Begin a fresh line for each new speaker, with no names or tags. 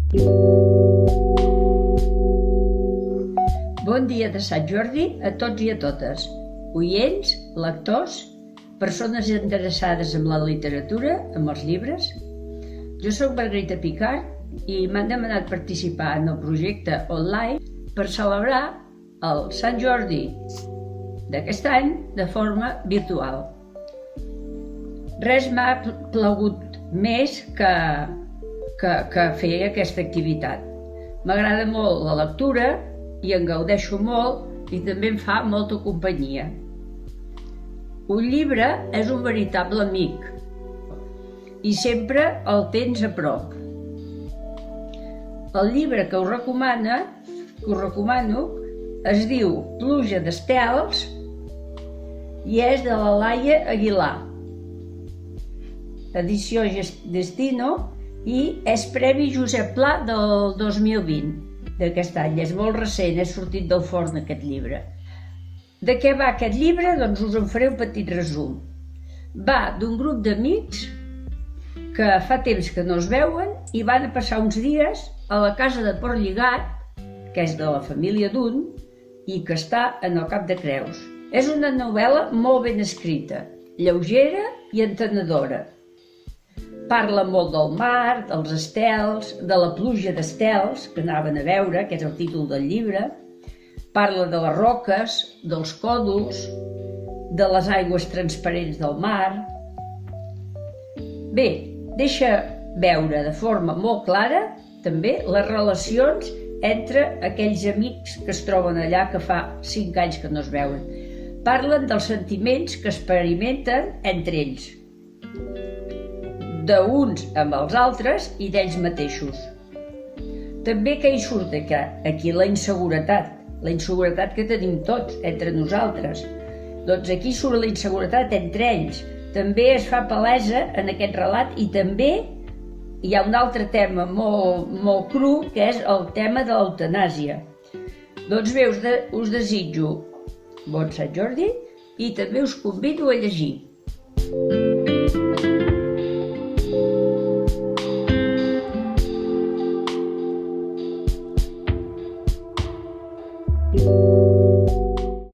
Bon dia de Sant Jordi a tots i a totes, oients, lectors, persones interessades en la literatura, en els llibres. Jo soc Margarita Picart i m'han demanat participar en el projecte online per celebrar el Sant Jordi d'aquest any de forma virtual. Res m'ha plagut més que fer aquesta activitat. M'agrada molt la lectura i en gaudeixo molt i també em fa molta companyia. Un llibre és un veritable amic i sempre el tens a prop. El llibre que us recomano es diu Pluja d'estels i és de la Laia Aguilar, edició Destino, i és Premi Josep Pla del 2020 d'aquest any. És molt recent, és sortit del forn aquest llibre. De què va aquest llibre? Doncs us en faré un petit resum. Va d'un grup d'amics que fa temps que no es veuen i van a passar uns dies a la casa de Portlligat, que és de la família d'un i que està en el Cap de Creus. És una novel·la molt ben escrita, lleugera i entenedora. Parla molt del mar, dels estels, de la pluja d'estels que anaven a veure, que és el títol del llibre. Parla de les roques, dels còdols, de les aigües transparents del mar. Bé, deixa veure de forma molt clara també les relacions entre aquells amics que es troben allà que fa 5 anys que no es veuen. Parlen dels sentiments que experimenten entre ells, d'uns amb els altres i d'ells mateixos. També que hi surt aquí la inseguretat que tenim tots entre nosaltres. Doncs aquí surt la inseguretat entre ells. També es fa palesa en aquest relat i també hi ha un altre tema molt cru, que és el tema de l'eutanàsia. Doncs bé, us desitjo bon Sant Jordi i també us convido a llegir.